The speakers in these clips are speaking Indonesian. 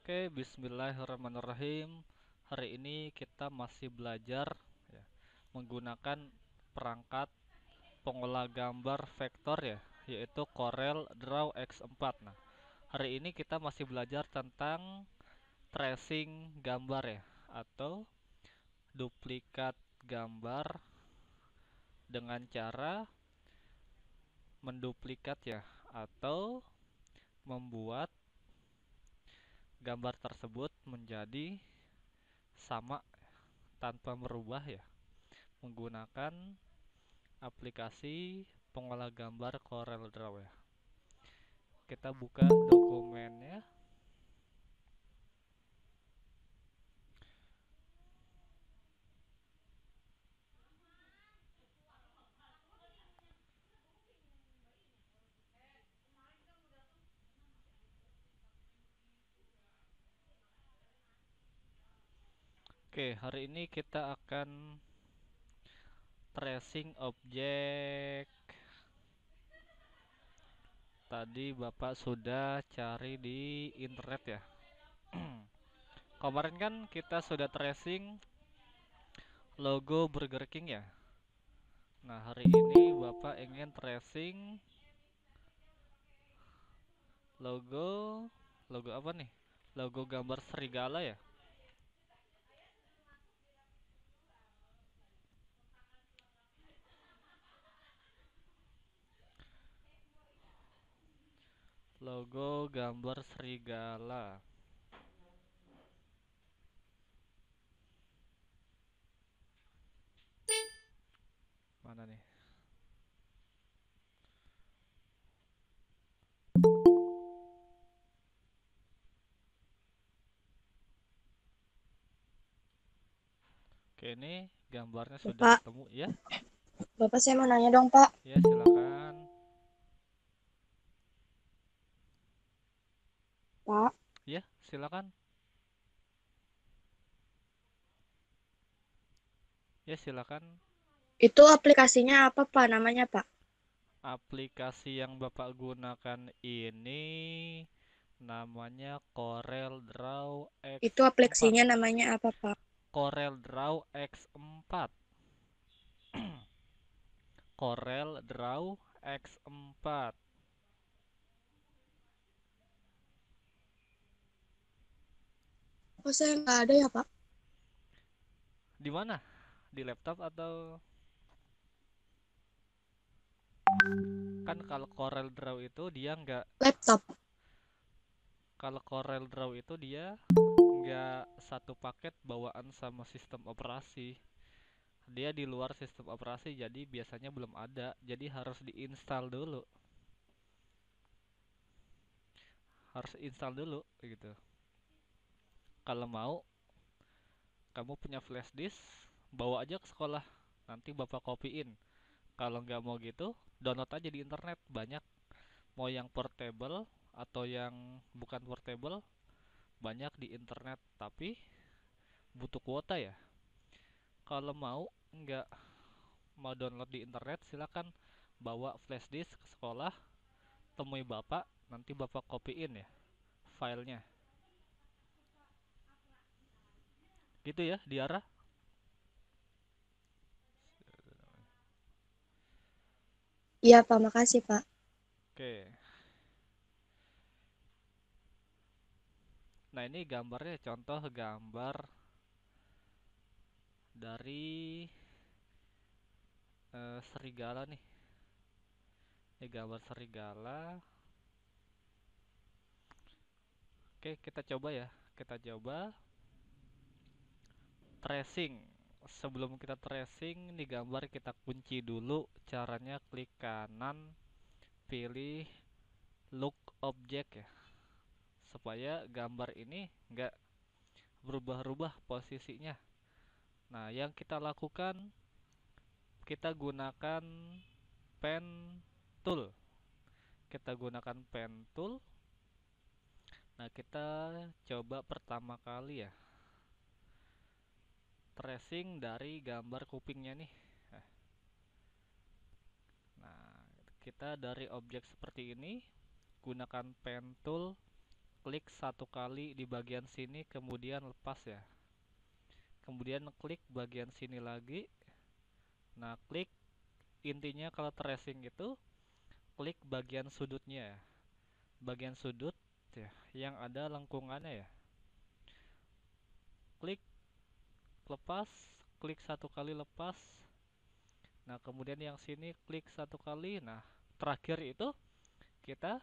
Oke, bismillahirrahmanirrahim. Hari ini kita masih belajar ya, menggunakan perangkat pengolah gambar vektor ya, yaitu Corel Draw X4. Nah, hari ini kita masih belajar tentang tracing gambar ya, atau duplikat gambar dengan cara menduplikat ya, atau membuat gambar tersebut menjadi sama tanpa merubah ya, menggunakan aplikasi pengolah gambar Corel Draw ya. Kita buka dokumennya. Oke, hari ini kita akan tracing objek. Tadi Bapak sudah cari di internet ya. Kemarin kan kita sudah tracing logo Burger King ya. Nah, hari ini Bapak ingin tracing logo logo apa nih? Logo gambar serigala ya. Logo gambar serigala. Mana nih? Oke, ini gambarnya sudah Bapak, ketemu ya. Bapak saya mau nanya dong, Pak. Ya, silakan. Pak, Ya, silakan. Ya, silakan. itu aplikasinya apa, Pak? Namanya, Pak? Aplikasi yang Bapak gunakan ini namanya Corel Draw Itu X4. aplikasinya namanya apa, Pak? Corel Draw X4. Corel Draw X4. Oh, saya nggak ada ya, Pak. Di mana? Di laptop atau kan kalau Corel Draw itu dia nggak Laptop. kalau Corel Draw itu dia nggak satu paket bawaan sama sistem operasi. Dia di luar sistem operasi jadi biasanya belum ada. Jadi harus diinstal dulu. Harus install dulu gitu. Kalau mau kamu punya flash disk, bawa aja ke sekolah. Nanti Bapak kopiin. Kalau nggak mau gitu, download aja di internet. Banyak mau yang portable atau yang bukan portable, banyak di internet. Tapi butuh kuota ya. Kalau mau nggak mau download di internet, silakan bawa flash disk ke sekolah, temui Bapak, nanti Bapak kopiin ya filenya. Gitu ya, diarah. Iya, Pak. Makasih, Pak. Oke. Nah, ini gambarnya contoh gambar dari serigala nih. Ini gambar serigala. Oke, kita coba ya. Kita coba tracing. Sebelum kita tracing, nih gambar kita kunci dulu. Caranya klik kanan, pilih look object ya. Supaya gambar ini nggak berubah-ubah posisinya. Nah, yang kita lakukan, kita gunakan pen tool. Kita gunakan pen tool. Nah, kita coba pertama kali ya tracing dari gambar kupingnya nih. Nah, kita dari objek seperti ini gunakan pen tool, klik satu kali di bagian sini kemudian lepas ya. Kemudian klik bagian sini lagi. Nah, klik intinya kalau tracing itu klik bagian sudutnya ya. Bagian sudut ya yang ada lengkungannya ya. Klik lepas, klik satu kali lepas. Nah, kemudian yang sini klik satu kali. Nah, terakhir itu kita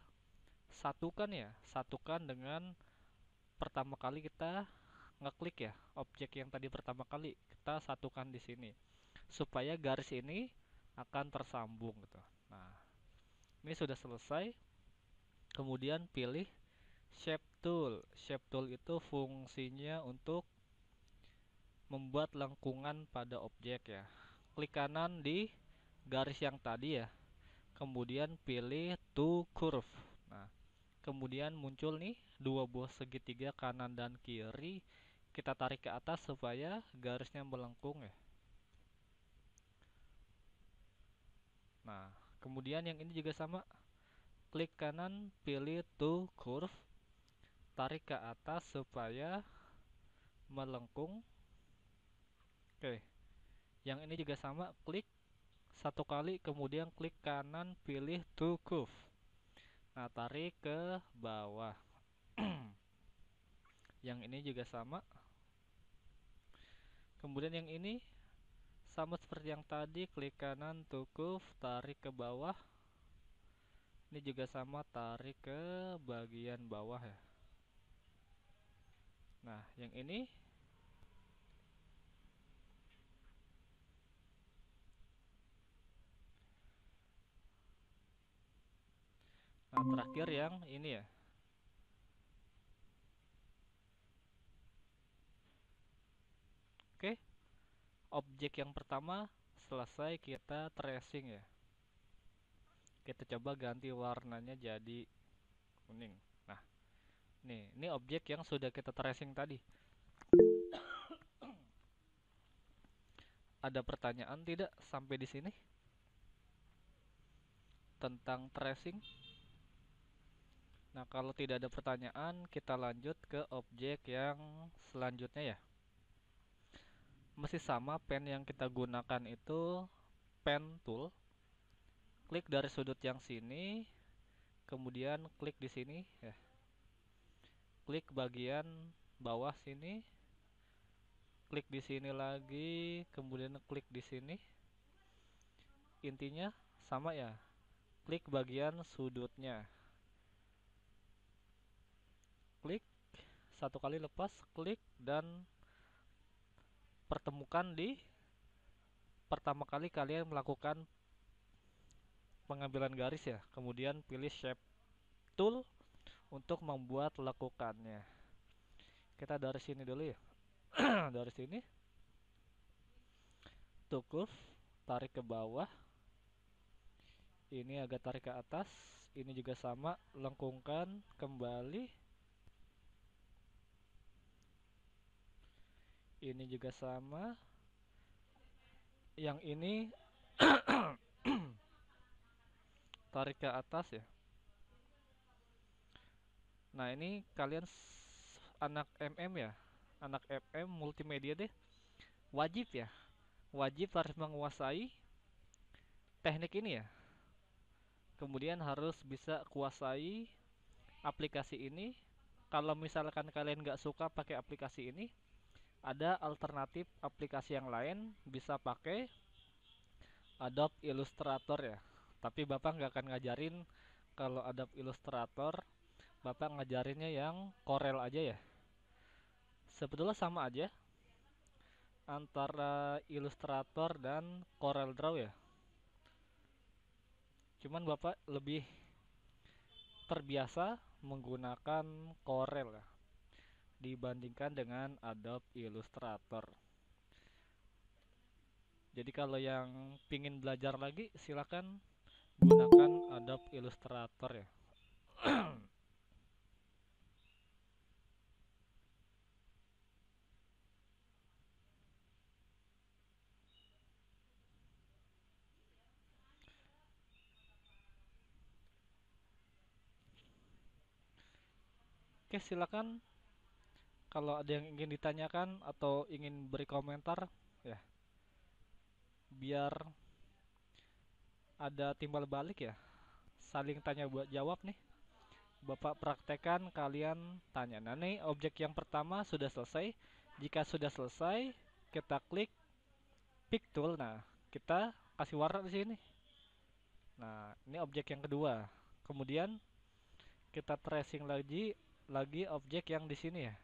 satukan ya, satukan dengan pertama kali kita ngeklik ya, objek yang tadi pertama kali kita satukan di sini supaya garis ini akan tersambung gitu. Nah, ini sudah selesai. Kemudian pilih shape tool. Shape tool itu fungsinya untuk membuat lengkungan pada objek ya. Klik kanan di garis yang tadi ya. Kemudian pilih to curve. Nah, kemudian muncul nih dua buah segitiga kanan dan kiri. Kita tarik ke atas supaya garisnya melengkung ya. Nah, kemudian yang ini juga sama. Klik kanan, pilih to curve, tarik ke atas supaya melengkung. Oke, yang ini juga sama. Klik satu kali, kemudian klik kanan, pilih to curve. Nah, tarik ke bawah. Yang ini juga sama. Kemudian yang ini sama seperti yang tadi, klik kanan, to curve, tarik ke bawah. Ini juga sama, tarik ke bagian bawah ya. Nah, yang ini nah terakhir yang ini ya. Oke, objek yang pertama selesai kita tracing ya. Kita coba ganti warnanya jadi kuning. Nah, ini objek yang sudah kita tracing tadi. Ada pertanyaan tidak sampai di sini tentang tracing? Nah, kalau tidak ada pertanyaan, kita lanjut ke objek yang selanjutnya ya. Masih sama, pen yang kita gunakan itu pen tool. Klik dari sudut yang sini, kemudian klik di sini ya. Klik bagian bawah sini, klik di sini lagi, kemudian klik di sini. Intinya sama ya. Klik bagian sudutnya. Klik satu kali lepas, klik dan pertemukan di pertama kali kalian melakukan pengambilan garis ya. Kemudian pilih shape tool untuk membuat lekukannya. Kita dari sini dulu ya. Dari sini to curve, tarik ke bawah. Ini agak tarik ke atas. Ini juga sama, lengkungkan kembali. Ini juga sama. Yang ini tarik ke atas ya. Nah, ini kalian anak MM ya. Anak MM multimedia deh. Wajib ya. Wajib harus menguasai teknik ini ya. Kemudian harus bisa kuasai aplikasi ini. Kalau misalkan kalian nggak suka pakai aplikasi ini, ada alternatif aplikasi yang lain, bisa pakai Adobe Illustrator ya. Tapi Bapak nggak akan ngajarin kalau Adobe Illustrator, Bapak ngajarinnya yang Corel aja ya. Sebetulnya sama aja antara Illustrator dan Corel Draw ya. Cuman Bapak lebih terbiasa menggunakan Corel ya, dibandingkan dengan Adobe Illustrator. Jadi kalau yang pingin belajar lagi silakan gunakan Adobe Illustrator ya. Oke, Oke, silakan kalau ada yang ingin ditanyakan atau ingin beri komentar ya, biar ada timbal balik ya, saling tanya buat jawab nih. Bapak praktekkan, kalian tanya. Nah, nih objek yang pertama sudah selesai. Jika sudah selesai, kita klik pick tool. Nah, kita kasih warna di sini. Nah, ini objek yang kedua. Kemudian kita tracing lagi objek yang di sini ya.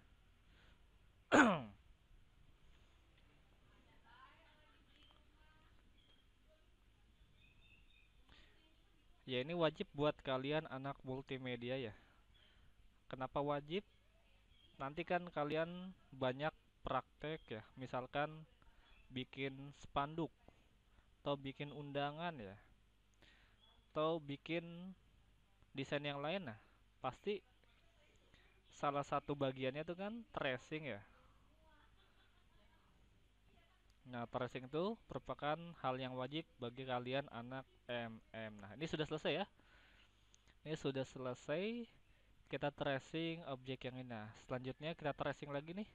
Ya, ini wajib buat kalian anak multimedia ya. Kenapa wajib? Nanti kan kalian banyak praktek ya. Misalkan bikin spanduk atau bikin undangan ya, atau bikin desain yang lain. Nah, pasti salah satu bagiannya itu kan tracing ya. Nah, tracing itu merupakan hal yang wajib bagi kalian anak MM. Nah, ini sudah selesai ya. Ini sudah selesai. Kita tracing objek yang ini. Nah, selanjutnya kita tracing lagi nih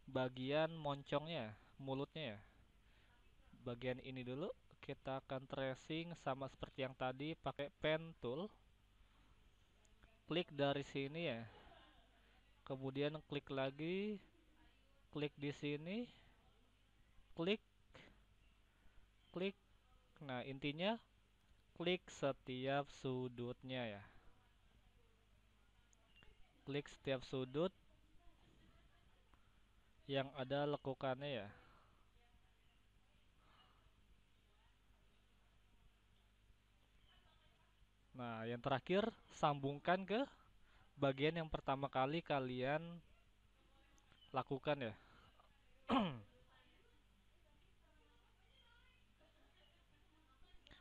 bagian moncongnya, mulutnya ya. Bagian ini dulu kita akan tracing sama seperti yang tadi pakai pen tool. Klik dari sini ya. Kemudian klik lagi, klik di sini, klik, klik. Nah, intinya klik setiap sudutnya ya. Klik setiap sudut yang ada lekukannya ya. Nah, yang terakhir sambungkan ke bagian yang pertama kali kalian lakukan ya.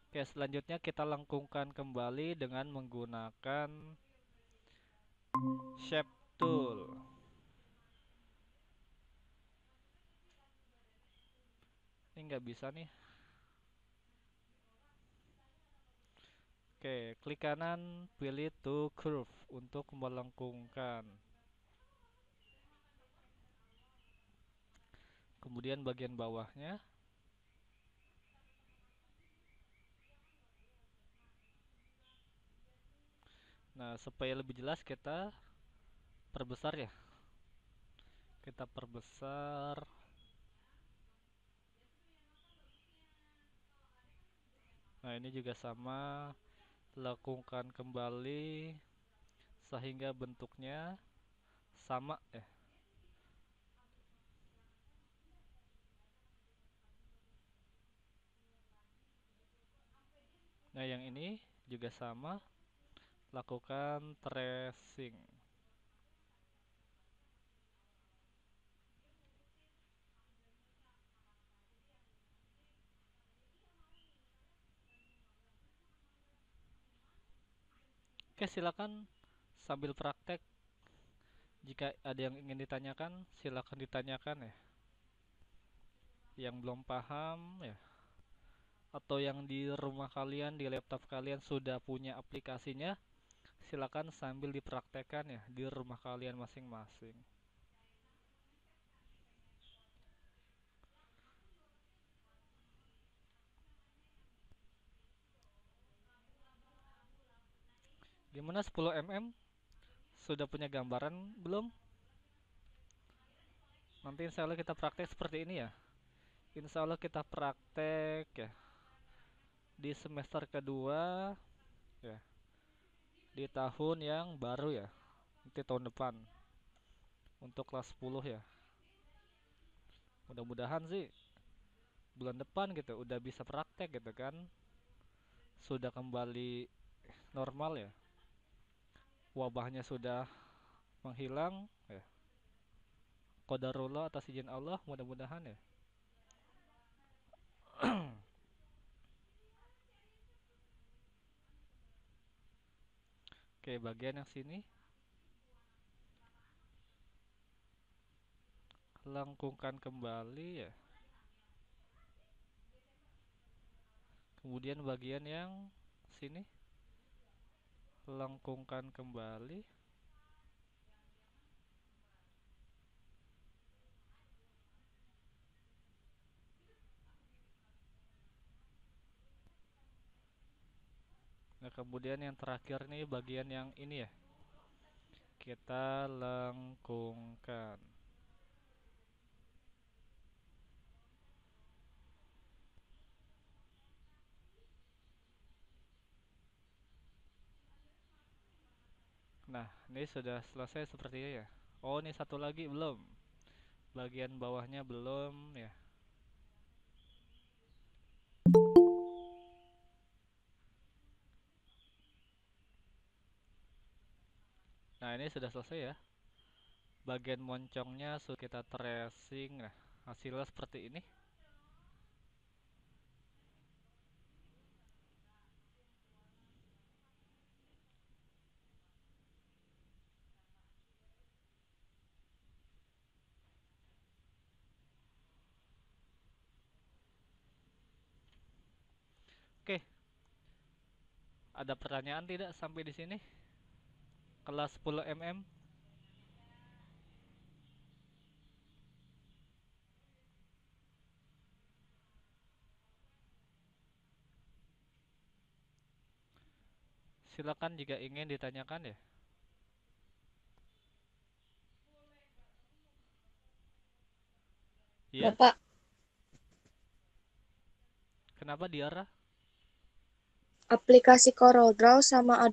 Oke, selanjutnya kita lengkungkan kembali dengan menggunakan shape tool. Ini nggak bisa nih. Oke, klik kanan, pilih to curve untuk melengkungkan. Kemudian bagian bawahnya. Nah, supaya lebih jelas kita perbesar ya. Kita perbesar. Nah, ini juga sama. Lekungkan kembali sehingga bentuknya sama ya. Nah, yang ini juga sama. Lakukan tracing. Oke, silakan sambil praktek. Jika ada yang ingin ditanyakan, silakan ditanyakan ya. Yang belum paham ya, atau yang di rumah kalian, di laptop kalian sudah punya aplikasinya, silakan sambil dipraktekkan ya di rumah kalian masing-masing. Gimana 10 mm? Sudah punya gambaran belum? Nanti insya Allah kita praktek seperti ini ya. Insya Allah kita praktek ya di semester kedua ya, di tahun yang baru ya, nanti tahun depan untuk kelas 10 ya. Mudah-mudahan sih bulan depan gitu udah bisa praktek gitu kan, sudah kembali normal ya, wabahnya sudah menghilang ya. Qadarullah atas izin Allah, mudah-mudahan ya. Oke, bagian yang sini lengkungkan kembali ya. Kemudian bagian yang sini lengkungkan kembali. Kemudian yang terakhir nih bagian yang ini ya. Kita lengkungkan. Nah, ini sudah selesai sepertinya ya. Oh, ini satu lagi belum. Bagian bawahnya belum ya. Nah, ini sudah selesai ya. Bagian moncongnya sudah kita tracing. Nah, hasilnya seperti ini. Oke, ada pertanyaan tidak sampai di sini? Kelas 10 mm. Silakan jika ingin ditanyakan ya. Iya, Bapak, kenapa diarah? aplikasi CorelDRAW sama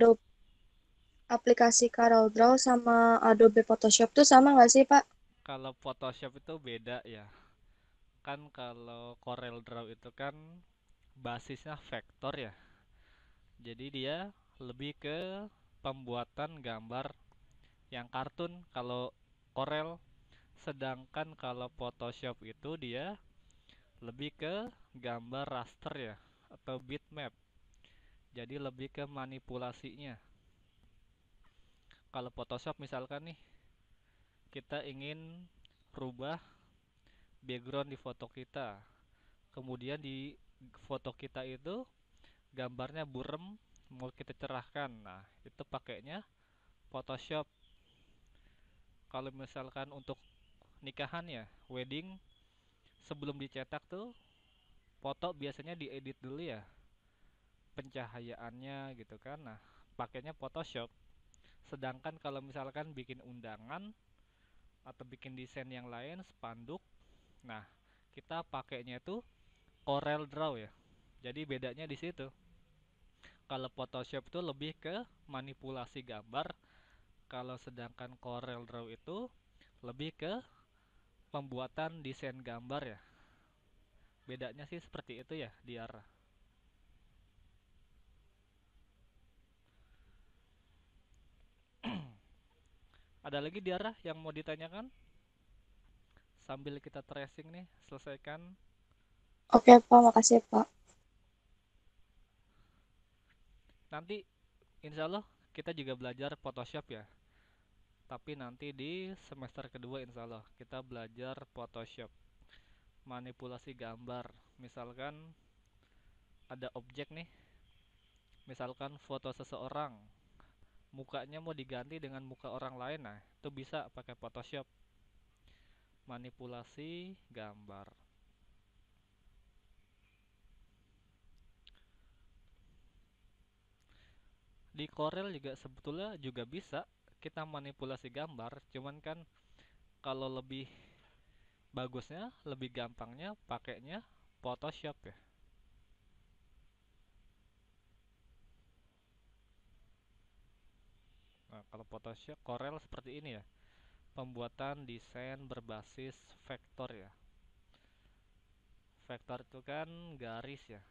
Adobe Photoshop tuh sama nggak sih, Pak? Kalau Photoshop itu beda ya. Kan kalau Corel Draw itu kan basisnya vektor ya. Jadi dia lebih ke pembuatan gambar yang kartun kalau Corel. Sedangkan kalau Photoshop itu dia lebih ke gambar raster ya atau bitmap. Jadi lebih ke manipulasinya. Kalau Photoshop misalkan nih kita ingin rubah background di foto kita. Kemudian di foto kita itu gambarnya burem mau kita cerahkan. Nah, itu pakainya Photoshop. Kalau misalkan untuk nikahan ya, wedding sebelum dicetak tuh foto biasanya diedit dulu ya, pencahayaannya gitu kan. Nah, pakainya Photoshop. Sedangkan kalau misalkan bikin undangan atau bikin desain yang lain, spanduk, nah kita pakainya itu Corel Draw ya. Jadi bedanya di situ. Kalau Photoshop itu lebih ke manipulasi gambar, kalau sedangkan Corel Draw itu lebih ke pembuatan desain gambar ya. Bedanya sih seperti itu ya, Diar. Ada lagi Diara yang mau ditanyakan? Sambil kita tracing nih, selesaikan. Oke, Pak, makasih, Pak. Nanti insya Allah kita juga belajar Photoshop ya. Tapi nanti di semester kedua insya Allah kita belajar Photoshop. Manipulasi gambar. Misalkan ada objek nih, misalkan foto seseorang, mukanya mau diganti dengan muka orang lain, nah itu bisa pakai Photoshop. Manipulasi gambar. Di Corel juga sebetulnya juga bisa kita manipulasi gambar, cuman kan kalau lebih bagusnya, lebih gampangnya pakainya Photoshop ya. Nah, kalau Photoshop Corel seperti ini ya. Pembuatan desain berbasis vektor ya. Vektor itu kan garis ya.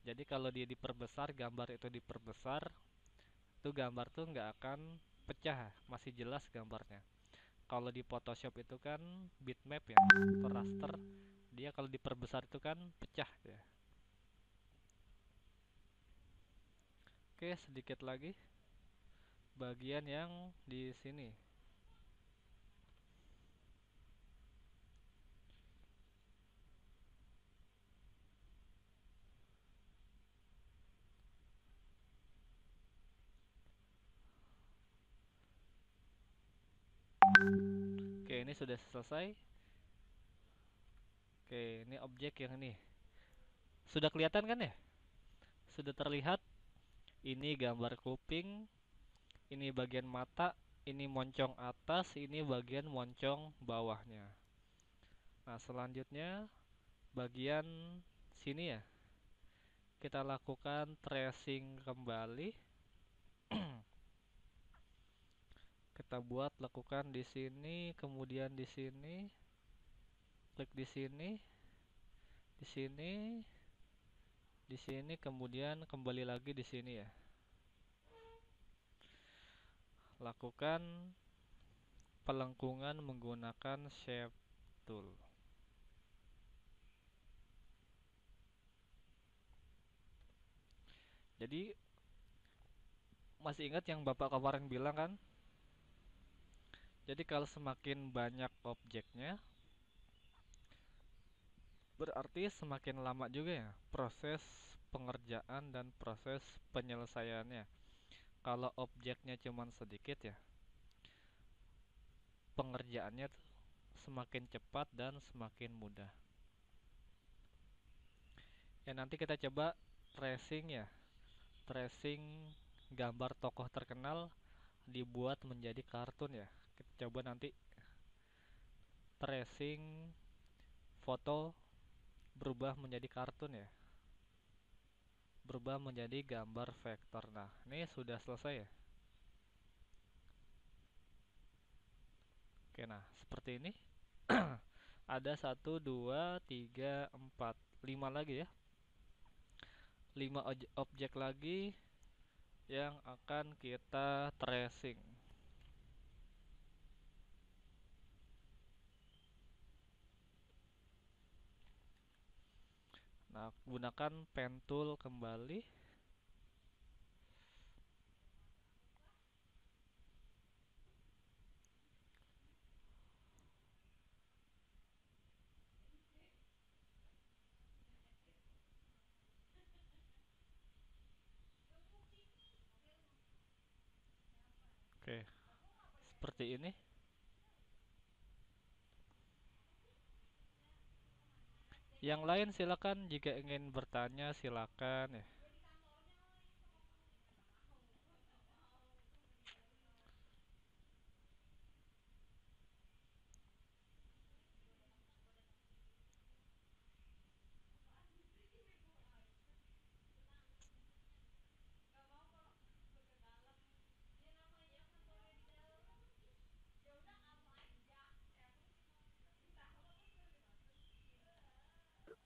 Jadi kalau dia diperbesar, gambar itu diperbesar, itu gambar tuh nggak akan pecah, masih jelas gambarnya. Kalau di Photoshop itu kan bitmap ya, atau raster, dia kalau diperbesar itu kan pecah ya. Oke, sedikit lagi bagian yang di sini. Oke, ini sudah selesai. Oke, ini objek yang ini. Sudah kelihatan kan ya? Sudah terlihat Ini gambar kuping, ini bagian mata, ini moncong atas, ini bagian moncong bawahnya. Nah, selanjutnya bagian sini ya. Kita lakukan tracing kembali. Kita buat lakukan di sini, kemudian di sini, klik di sini, di sini, di sini, kemudian kembali lagi di sini ya. Lakukan pelengkungan menggunakan shape tool. Jadi masih ingat yang Bapak kemarin bilang kan? Jadi kalau semakin banyak objeknya, berarti semakin lama juga ya proses pengerjaan dan proses penyelesaiannya. Kalau objeknya cuma sedikit ya, pengerjaannya tuh semakin cepat dan semakin mudah. Ya nanti kita coba tracing ya, tracing gambar tokoh terkenal dibuat menjadi kartun ya. Kita coba nanti tracing foto berubah menjadi kartun ya, berubah menjadi gambar vektor. Nah, ini sudah selesai ya. Oke, nah seperti ini. Ada satu, dua, tiga, empat, lima lagi ya. Lima objek lagi yang akan kita tracing. Nah, gunakan pen tool kembali. Oke, seperti ini. Yang lain silakan jika ingin bertanya silakan ya.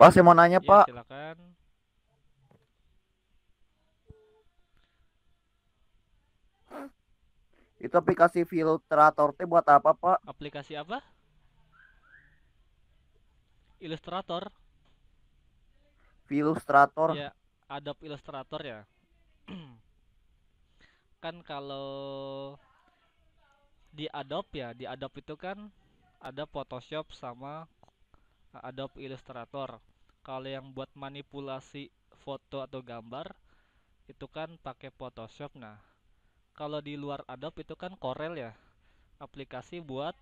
Pak, saya mau nanya, Ya, Pak. silakan. Itu aplikasi Filtrator teh buat apa, Pak? Aplikasi apa? Illustrator. Filtrator. Ya, Adobe Illustrator ya. Kan kalau di Adobe ya, di Adobe itu kan ada Photoshop sama Adobe Illustrator. Kalau yang buat manipulasi foto atau gambar itu kan pakai Photoshop. Nah, kalau di luar Adobe itu kan Corel ya, aplikasi buat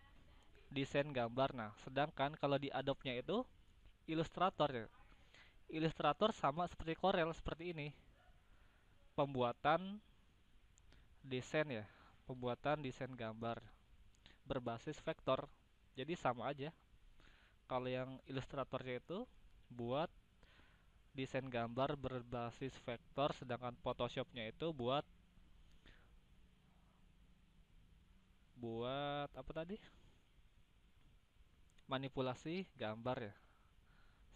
desain gambar. Nah, sedangkan kalau di Adobe-nya itu Illustrator ya. Illustrator sama seperti Corel seperti ini. Pembuatan desain ya, pembuatan desain gambar berbasis vektor. Jadi sama aja. Kalau yang Illustratornya itu buat desain gambar berbasis vektor, sedangkan Photoshopnya itu buat buat apa tadi? Manipulasi gambar ya.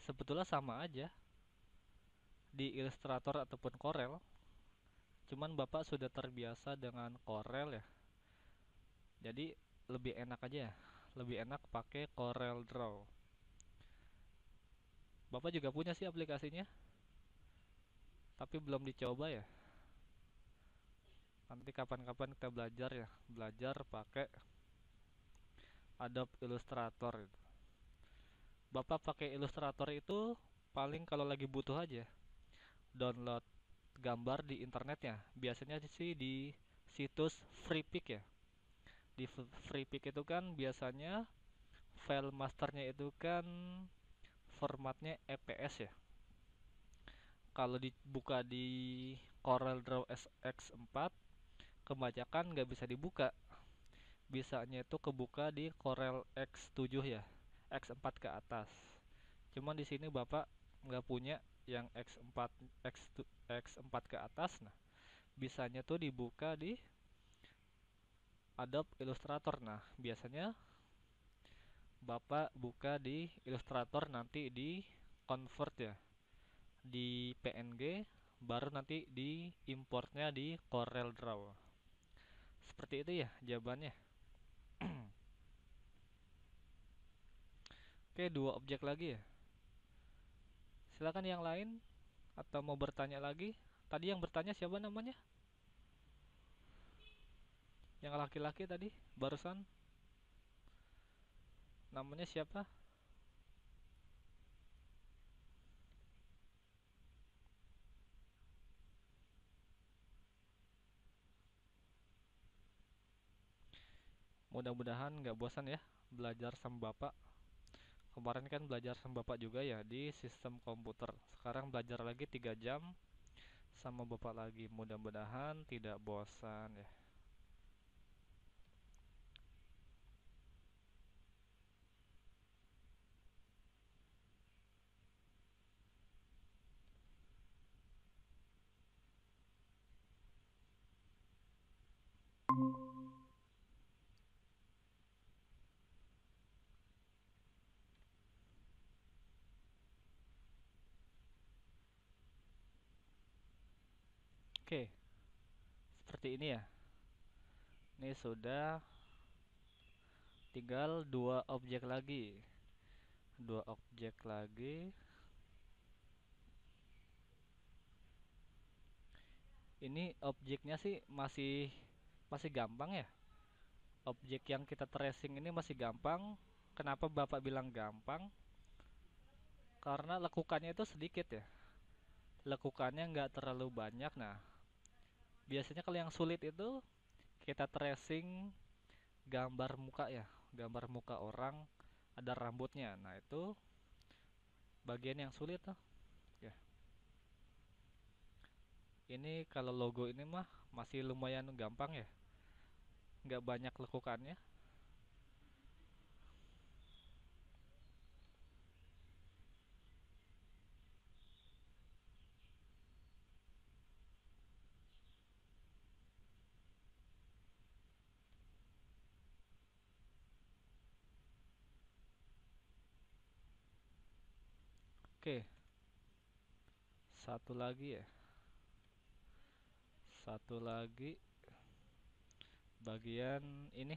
Sebetulnya sama aja di Illustrator ataupun Corel. Cuman Bapak sudah terbiasa dengan Corel ya. Jadi lebih enak aja ya. Lebih enak pakai Corel Draw. Bapak juga punya sih aplikasinya, tapi belum dicoba ya. Nanti kapan-kapan kita belajar ya, belajar pakai Adobe Illustrator gitu. Bapak pakai Illustrator itu paling kalau lagi butuh aja download gambar di internetnya. Biasanya sih di situs FreePic ya. Di FreePic itu kan biasanya file masternya itu kan formatnya EPS ya. Kalau dibuka di CorelDRAW X4 kebanyakan nggak bisa dibuka. Bisanya itu kebuka di Corel X7 ya, X4 ke atas. Cuman di sini Bapak nggak punya yang X4 X4 ke atas. Nah, bisanya tuh dibuka di Adobe Illustrator. Nah, biasanya Bapak buka di Illustrator, nanti di convert ya di PNG, baru nanti di importnya di CorelDRAW. Seperti itu ya jawabannya. Oke, dua objek lagi ya. Silakan yang lain atau mau bertanya lagi. Tadi yang bertanya siapa namanya? Yang laki-laki tadi barusan namanya siapa? Mudah-mudahan nggak bosan ya belajar sama Bapak. Kemarin kan belajar sama Bapak juga ya di sistem komputer. Sekarang belajar lagi 3 jam sama Bapak lagi. Mudah-mudahan tidak bosan ya. Oke, seperti ini ya. Ini sudah tinggal dua objek lagi. Dua objek lagi. Ini objeknya sih masih masih gampang ya. Objek yang kita tracing ini masih gampang. Kenapa Bapak bilang gampang? Karena lekukannya itu sedikit ya. Lekukannya nggak terlalu banyak. Nah, biasanya kalau yang sulit itu kita tracing gambar muka ya. Gambar muka orang ada rambutnya. Nah, itu bagian yang sulit tuh. Ya. Ini kalau logo ini mah masih lumayan gampang ya. Nggak banyak lekukannya. Oke, satu lagi ya. Satu lagi bagian ini.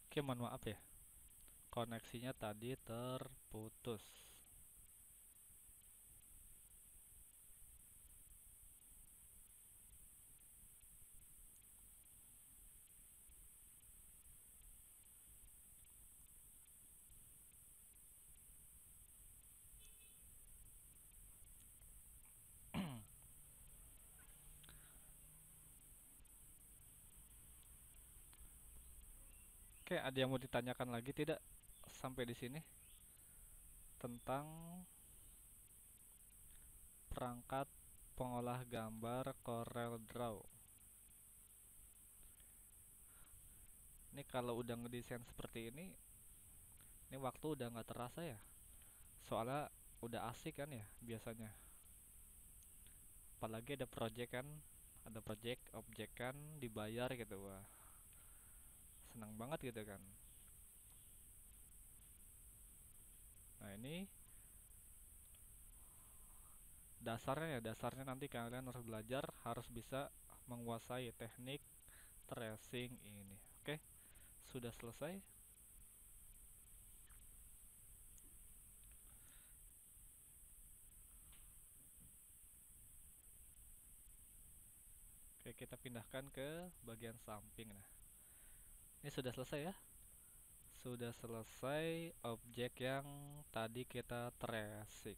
Oke, mohon maaf ya. Koneksinya tadi terputus. Oke, ada yang mau ditanyakan lagi tidak sampai di sini tentang perangkat pengolah gambar Corel Draw? Ini kalau udah ngedesain seperti ini waktu udah nggak terasa ya. Soalnya udah asik kan ya biasanya. Apalagi ada project kan, ada project objek kan dibayar gitu, wah senang banget gitu kan. Nah ini dasarnya nanti kalian harus belajar, harus bisa menguasai teknik tracing ini. Oke, sudah selesai. Oke, kita pindahkan ke bagian samping. Nah, ini sudah selesai ya. Sudah selesai objek yang tadi kita tracing.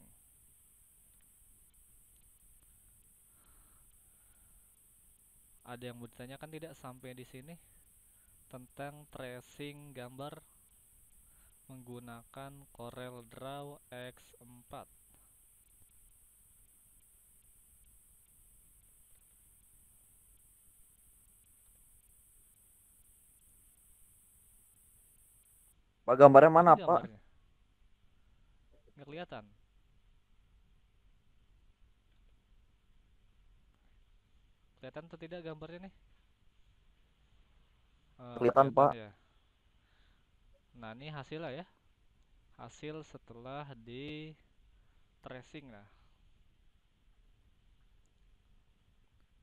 Ada yang mau ditanyakan tidak sampai di sini tentang tracing gambar menggunakan Corel Draw X4? Pak, gambarnya mana, Ini Pak? gambarnya nggak kelihatan. Kelihatan atau tidak gambarnya nih? Nggak Kelihatan, kelihatan Pak. ya. Nah, ini hasilnya ya. Hasil setelah di tracing. Nah,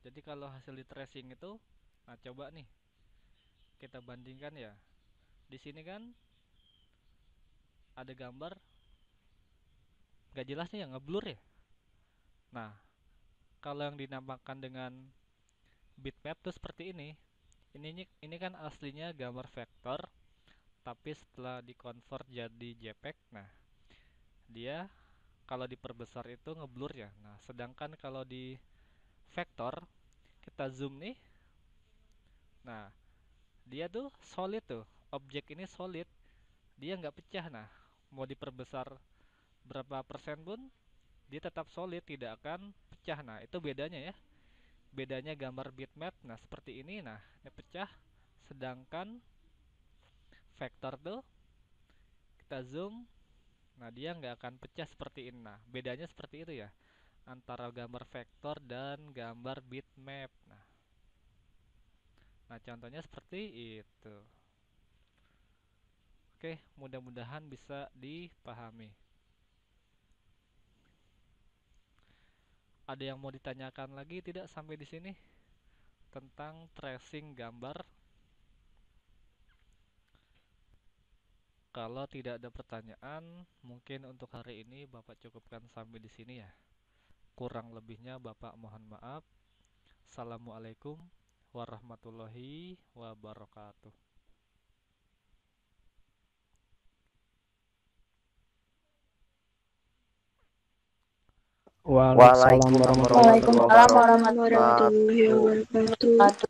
jadi kalau hasil di tracing itu, nah coba nih kita bandingkan ya. Di sini kan ada gambar nggak jelasnya yang ngeblur ya. Nah, kalau yang dinamakan dengan bitmap tuh seperti ini. Ini kan aslinya gambar vektor, tapi setelah dikonvert jadi JPEG, nah dia kalau diperbesar itu ngeblur ya. Nah, sedangkan kalau di vektor kita zoom nih, nah dia tuh solid tuh, objek ini solid, dia nggak pecah. Nah, mau diperbesar berapa persen pun dia tetap solid, tidak akan pecah. Nah, itu bedanya ya. Bedanya gambar bitmap, nah seperti ini, nah ini pecah. Sedangkan vektor tuh kita zoom, nah dia nggak akan pecah seperti ini. Nah, bedanya seperti itu ya antara gambar vektor dan gambar bitmap. Nah, contohnya seperti itu. Oke, mudah-mudahan bisa dipahami. Ada yang mau ditanyakan lagi tidak sampai di sini tentang tracing gambar? Kalau tidak ada pertanyaan, mungkin untuk hari ini Bapak cukupkan sampai di sini ya. Kurang lebihnya Bapak mohon maaf. Assalamualaikum warahmatullahi wabarakatuh. Waalaikumsalam Waalaikumsalam warahmatullahi Waalaikumsalam warahmatullahi warahmatullahi wabarakatuh. wabarakatuh.